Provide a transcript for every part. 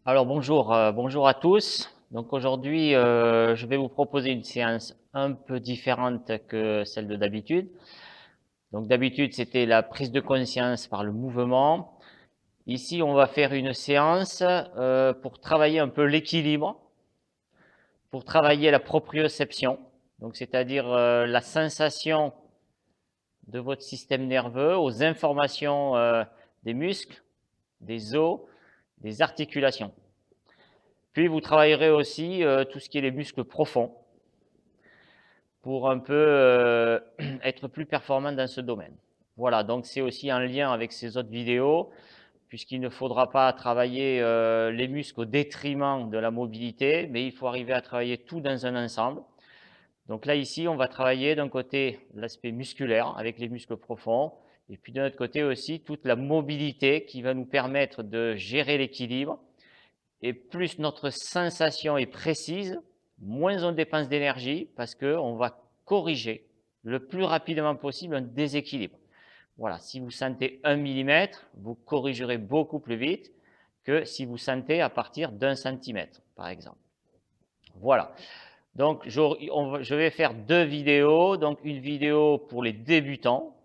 Alors bonjour, bonjour à tous. Donc aujourd'hui, je vais vous proposer une séance un peu différente que celle de d'habitude. Donc d'habitude, c'était la prise de conscience par le mouvement. Ici, on va faire une séance pour travailler un peu l'équilibre, pour travailler la proprioception. Donc c'est-à-dire la sensation de votre système nerveux aux informations des muscles, des os, des articulations. Puis vous travaillerez aussi tout ce qui est les muscles profonds pour un peu être plus performant dans ce domaine. Voilà, donc c'est aussi en lien avec ces autres vidéos, puisqu'il ne faudra pas travailler les muscles au détriment de la mobilité, mais il faut arriver à travailler tout dans un ensemble. Donc là, ici, on va travailler d'un côté l'aspect musculaire avec les muscles profonds, et puis de l'autre côté aussi toute la mobilité qui va nous permettre de gérer l'équilibre. Et plus notre sensation est précise, moins on dépense d'énergie parce qu'on va corriger le plus rapidement possible un déséquilibre. Voilà, si vous sentez 1 millimètre, vous corrigerez beaucoup plus vite que si vous sentez à partir d'1 centimètre, par exemple. Voilà. Donc, je vais faire 2 vidéos. Donc, une vidéo pour les débutants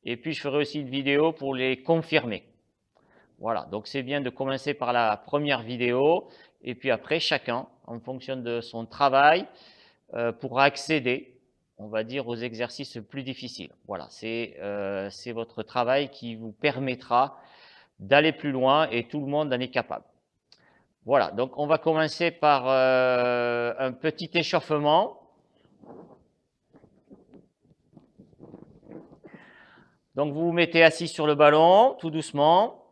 et puis je ferai aussi une vidéo pour les confirmés. Voilà, donc c'est bien de commencer par la première vidéo et puis après, chacun, en fonction de son travail, pourra accéder, on va dire, aux exercices plus difficiles. Voilà, c'est votre travail qui vous permettra d'aller plus loin et tout le monde en est capable. Voilà, donc on va commencer par un petit échauffement. Donc vous vous mettez assis sur le ballon, tout doucement.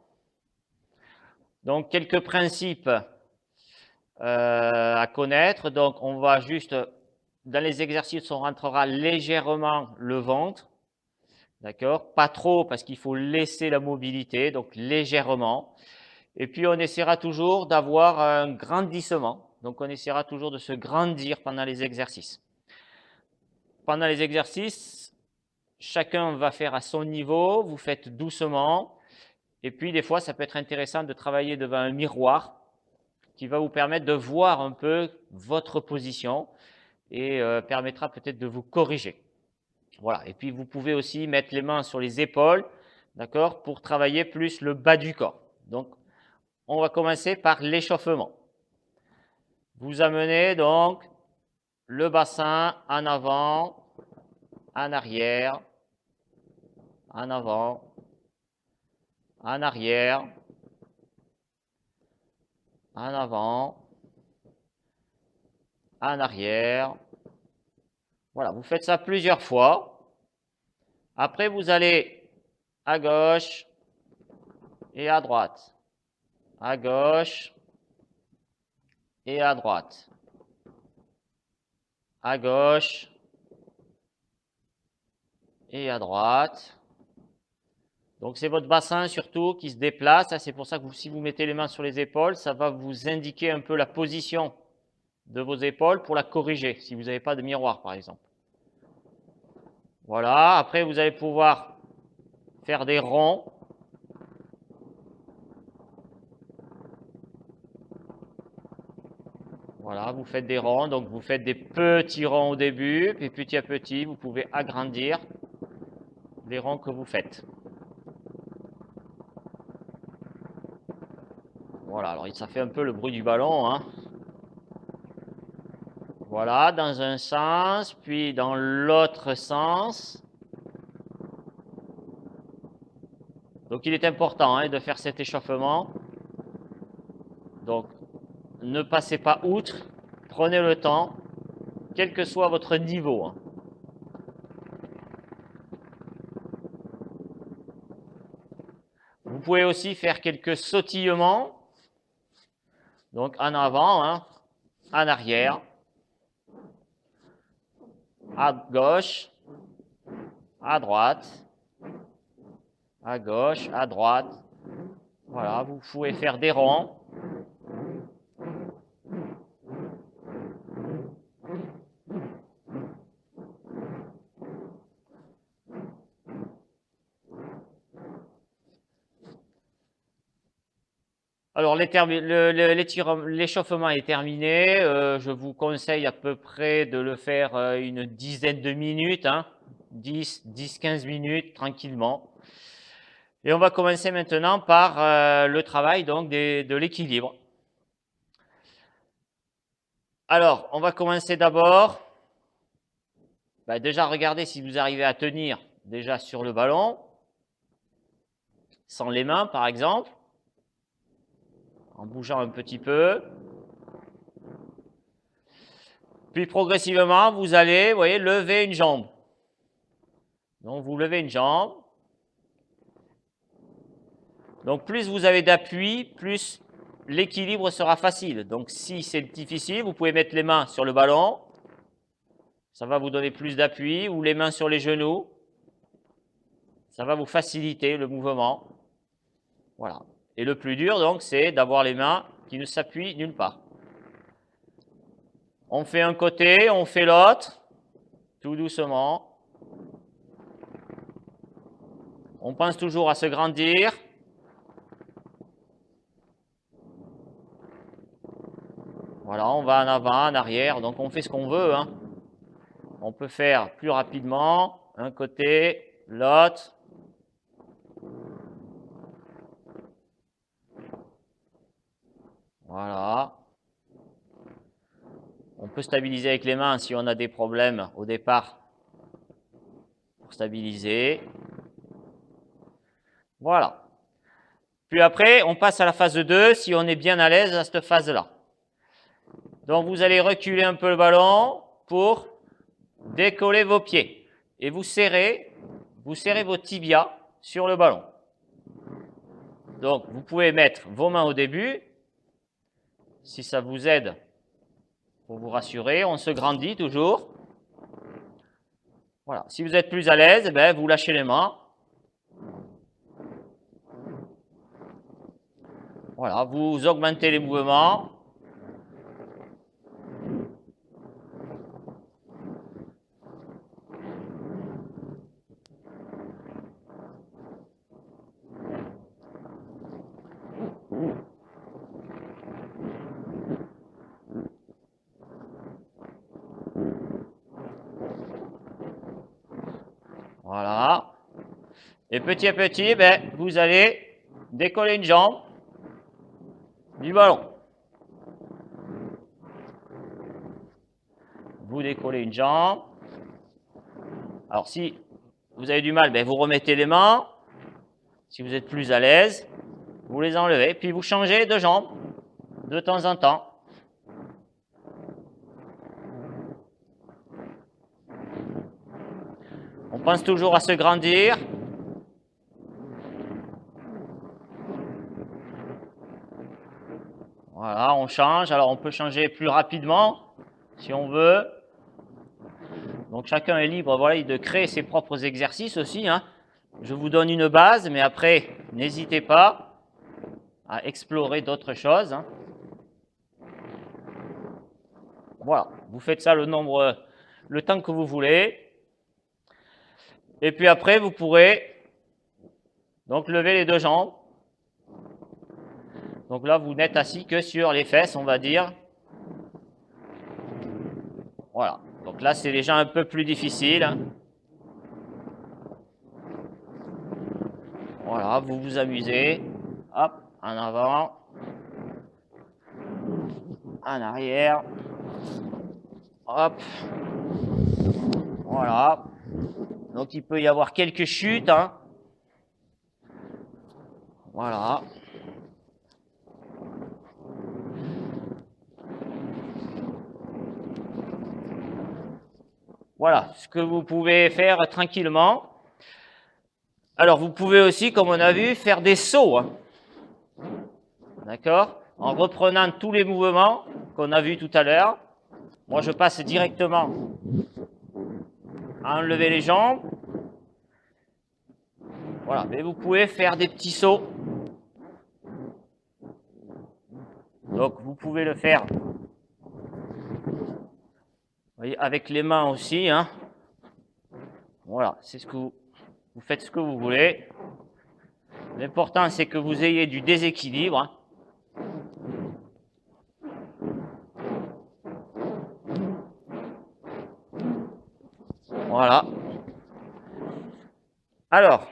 Donc quelques principes à connaître. Donc on va juste, dans les exercices, on rentrera légèrement le ventre. D'accord? Pas trop parce qu'il faut laisser la mobilité, donc légèrement. Et puis on essaiera toujours d'avoir un grandissement. Donc on essaiera toujours de se grandir pendant les exercices. Pendant les exercices, chacun va faire à son niveau, vous faites doucement. Et puis des fois, ça peut être intéressant de travailler devant un miroir qui va vous permettre de voir un peu votre position et permettra peut-être de vous corriger. Voilà. Et puis vous pouvez aussi mettre les mains sur les épaules, d'accord, pour travailler plus le bas du corps. Donc, on va commencer par l'échauffement. Vous amenez donc le bassin en avant, en arrière, en avant, en arrière, en avant, en arrière. Voilà, vous faites ça plusieurs fois. Après, vous allez à gauche et à droite. À gauche et à droite. À gauche et à droite. Donc c'est votre bassin surtout qui se déplace. C'est pour ça que si vous mettez les mains sur les épaules, ça va vous indiquer un peu la position de vos épaules pour la corriger, si vous n'avez pas de miroir par exemple. Voilà, après vous allez pouvoir faire des ronds. Voilà, vous faites des ronds, donc vous faites des petits ronds au début, puis petit à petit, vous pouvez agrandir les ronds que vous faites. Voilà, alors ça fait un peu le bruit du ballon, hein. Voilà, dans un sens, puis dans l'autre sens. Donc il est important hein, de faire cet échauffement. Donc ne passez pas outre, prenez le temps, quel que soit votre niveau, hein. Vous pouvez aussi faire quelques sautillements. Donc en avant, hein, en arrière, à gauche, à droite, à gauche, à droite. Voilà, vous pouvez faire des ronds. Alors, l'échauffement est terminé. Je vous conseille à peu près de le faire une dizaine de minutes, hein, 10-15 minutes tranquillement. Et on va commencer maintenant par le travail donc de l'équilibre. Alors, on va commencer d'abord. Déjà, regardez si vous arrivez à tenir déjà sur le ballon, sans les mains par exemple, en bougeant un petit peu. Puis progressivement, vous allez, vous voyez, lever une jambe. Donc, vous levez une jambe. Donc, plus vous avez d'appui, plus l'équilibre sera facile. Donc, si c'est difficile, vous pouvez mettre les mains sur le ballon. Ça va vous donner plus d'appui, ou les mains sur les genoux. Ça va vous faciliter le mouvement. Voilà. Et le plus dur, donc, c'est d'avoir les mains qui ne s'appuient nulle part. On fait un côté, on fait l'autre, tout doucement. On pense toujours à se grandir. Voilà, on va en avant, en arrière, donc on fait ce qu'on veut, hein. On peut faire plus rapidement, un côté, l'autre. Voilà. On peut stabiliser avec les mains si on a des problèmes au départ pour stabiliser. Voilà. Puis après, on passe à la phase 2 si on est bien à l'aise à cette phase-là. Donc vous allez reculer un peu le ballon pour décoller vos pieds. Et vous serrez vos tibias sur le ballon. Donc vous pouvez mettre vos mains au début, si ça vous aide pour vous rassurer. On se grandit toujours. Voilà. Si vous êtes plus à l'aise, vous lâchez les mains. Voilà, vous augmentez les mouvements. Voilà. Et petit à petit, vous allez décoller une jambe du ballon. Vous décollez une jambe. Alors, si vous avez du mal, vous remettez les mains. Si vous êtes plus à l'aise, vous les enlevez. Puis vous changez de jambe de temps en temps. On pense toujours à se grandir. Voilà, on change. Alors, on peut changer plus rapidement si on veut. Donc, chacun est libre, voilà, de créer ses propres exercices aussi, hein. Je vous donne une base, mais après, n'hésitez pas à explorer d'autres choses, hein. Voilà, vous faites ça le temps que vous voulez. Et puis après, vous pourrez donc lever les deux jambes. Donc là, vous n'êtes assis que sur les fesses, on va dire. Voilà. Donc là, c'est déjà un peu plus difficile, hein. Voilà, vous vous amusez. Hop, en avant. En arrière. Hop. Voilà. Donc il peut y avoir quelques chutes, hein. Voilà. Voilà ce que vous pouvez faire tranquillement. Alors vous pouvez aussi, comme on a vu, faire des sauts, hein. D'accord? En reprenant tous les mouvements qu'on a vus tout à l'heure. Moi, je passe directement à enlever les jambes. Voilà, mais vous pouvez faire des petits sauts. Donc, vous pouvez le faire, vous voyez, avec les mains aussi, hein. Voilà, c'est ce que vous faites ce que vous voulez. L'important, c'est que vous ayez du déséquilibre, hein. Voilà. Alors,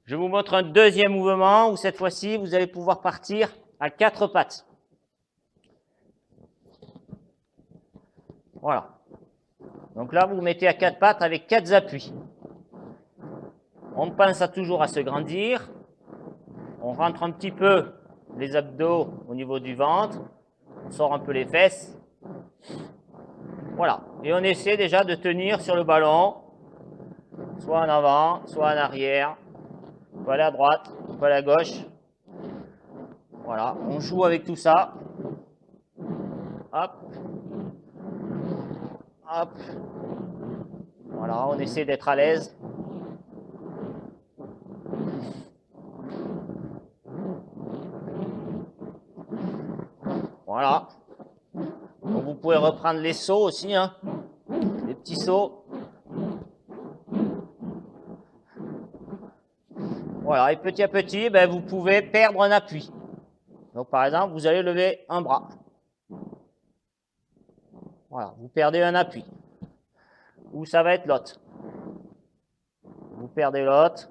je vous montre un deuxième mouvement où cette fois-ci, vous allez pouvoir partir à 4 pattes. Voilà. Donc là, vous vous mettez à 4 pattes avec 4 appuis. On pense toujours à se grandir. On rentre un petit peu les abdos au niveau du ventre. On sort un peu les fesses. Voilà. Et on essaie déjà de tenir sur le ballon, soit en avant, soit en arrière. On peut aller à droite, on peut aller à gauche. Voilà. On joue avec tout ça. Hop. Hop. Voilà. On essaie d'être à l'aise. Voilà. Donc vous pouvez reprendre les sauts aussi, hein. Les petits sauts. Voilà, et petit à petit, ben, vous pouvez perdre un appui. Donc par exemple, vous allez lever un bras. Voilà, vous perdez un appui. Ou ça va être l'autre. Vous perdez l'autre.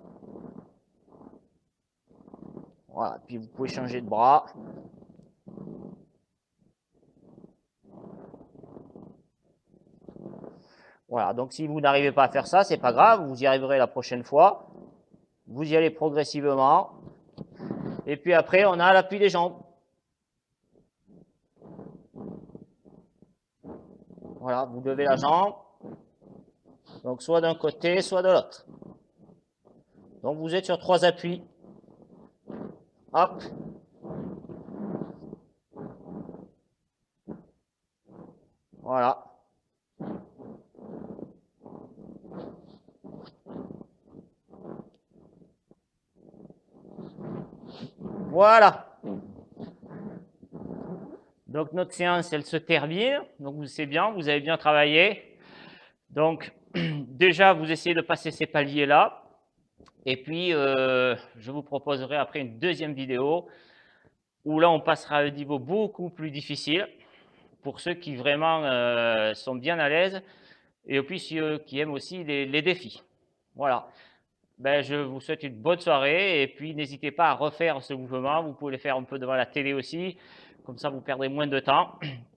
Voilà, puis vous pouvez changer de bras. Voilà, donc si vous n'arrivez pas à faire ça, c'est pas grave, vous y arriverez la prochaine fois. Vous y allez progressivement. Et puis après, on a l'appui des jambes. Voilà, vous levez la jambe. Donc soit d'un côté, soit de l'autre. Donc vous êtes sur 3 appuis. Hop. Voilà. Voilà. Donc notre séance, elle se termine. Donc c'est bien, vous avez bien travaillé. Donc déjà, vous essayez de passer ces paliers-là. Et puis, je vous proposerai après une deuxième vidéo où là, on passera à un niveau beaucoup plus difficile pour ceux qui vraiment sont bien à l'aise et puis ceux qui aiment aussi les défis. Voilà. Ben, je vous souhaite une bonne soirée et puis n'hésitez pas à refaire ce mouvement. Vous pouvez le faire un peu devant la télé aussi. Comme ça, vous perdrez moins de temps.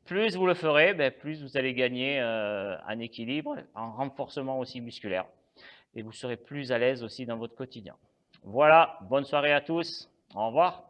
Plus vous le ferez, ben, plus vous allez gagner en équilibre, en renforcement aussi musculaire. Et vous serez plus à l'aise aussi dans votre quotidien. Voilà, bonne soirée à tous. Au revoir.